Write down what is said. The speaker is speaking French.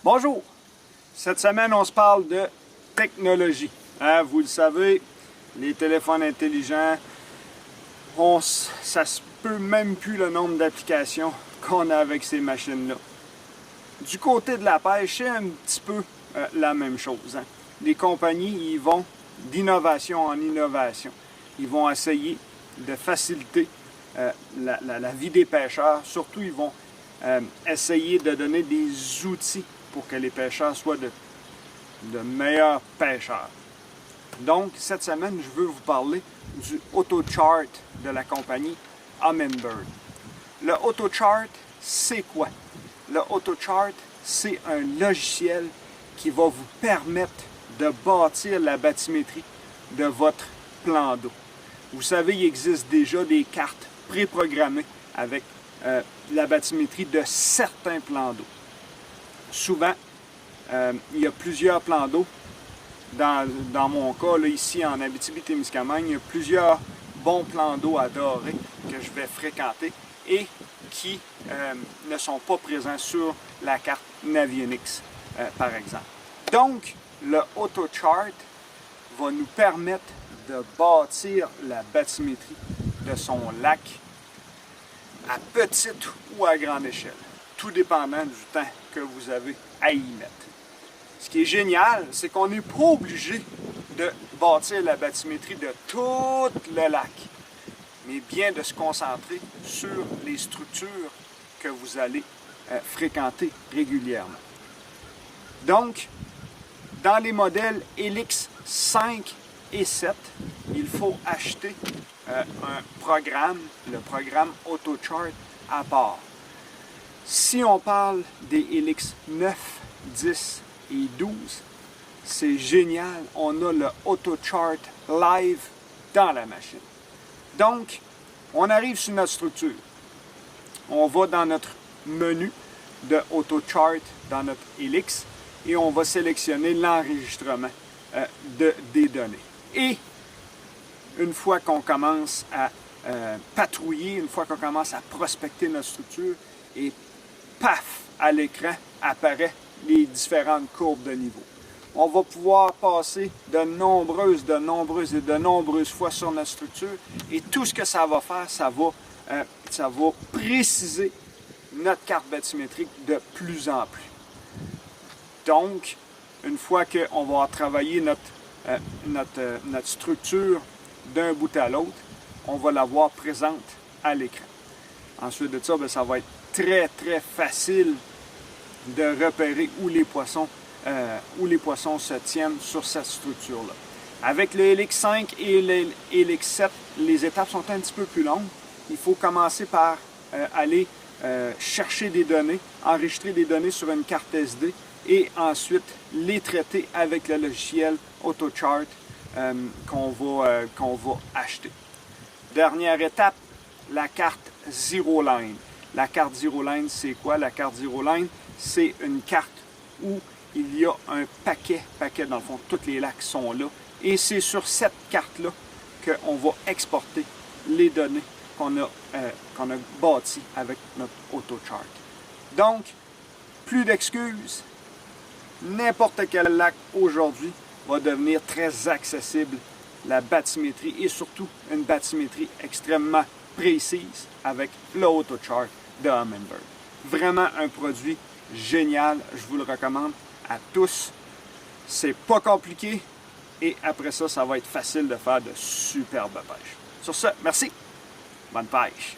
Bonjour! Cette semaine, on se parle de technologie. Vous le savez, les téléphones intelligents, ça se peut même plus le nombre d'applications qu'on a avec ces machines-là. Du côté de la pêche, c'est un petit peu la même chose. Les compagnies, ils vont d'innovation en innovation. Ils vont essayer de faciliter la vie des pêcheurs. Surtout, ils vont essayer de donner des outils pour que les pêcheurs soient de meilleurs pêcheurs. Donc, cette semaine, je veux vous parler du AutoChart de la compagnie Humminbird. Le AutoChart, c'est quoi? Le AutoChart, c'est un logiciel qui va vous permettre de bâtir la bathymétrie de votre plan d'eau. Vous savez, il existe déjà des cartes préprogrammées avec la bathymétrie de certains plans d'eau. Souvent, il y a plusieurs plans d'eau. Dans mon cas, là, ici en Abitibi-Témiscamingue, il y a plusieurs bons plans d'eau à Doré que je vais fréquenter et qui ne sont pas présents sur la carte Navionics, par exemple. Donc, le AutoChart va nous permettre de bâtir la bathymétrie de son lac à petite ou à grande échelle, tout dépendant du temps que vous avez à y mettre. Ce qui est génial, c'est qu'on n'est pas obligé de bâtir la bathymétrie de tout le lac, mais bien de se concentrer sur les structures que vous allez fréquenter régulièrement. Donc, dans les modèles Helix 5 et 7, il faut acheter un programme, le programme AutoChart à part. Si on parle des Helix 9, 10 et 12, c'est génial, on a le AutoChart live dans la machine. Donc, on arrive sur notre structure. On va dans notre menu de AutoChart dans notre Helix et on va sélectionner l'enregistrement des données. Et une fois qu'on commence à patrouiller, une fois qu'on commence à prospecter notre structure, et paf, à l'écran apparaît les différentes courbes de niveau. On va pouvoir passer de nombreuses fois sur notre structure et tout ce que ça va faire, ça va préciser notre carte bathymétrique de plus en plus. Donc, une fois qu'on va travailler notre structure d'un bout à l'autre, on va la voir présente à l'écran. Ensuite de ça, ça va être très facile de repérer où les poissons se tiennent sur cette structure-là. Avec le Helix 5 et le Helix 7, les étapes sont un petit peu plus longues. Il faut commencer par aller chercher des données, enregistrer des données sur une carte SD et ensuite les traiter avec le logiciel AutoChart qu'on va acheter. Dernière étape, la carte Zero Line. La carte Zero Line, c'est quoi? La carte Zero Line, c'est une carte où il y a un paquet, dans le fond, tous les lacs sont là. Et c'est sur cette carte-là qu'on va exporter les données qu'on a bâties avec notre AutoChart. Donc, plus d'excuses, n'importe quel lac aujourd'hui va devenir très accessible, la bathymétrie et surtout une bathymétrie extrêmement précise avec le AutoChart de Humminbird. Vraiment un produit génial, je vous le recommande à tous. C'est pas compliqué et après ça, ça va être facile de faire de superbes pêches. Sur ce, merci, bonne pêche!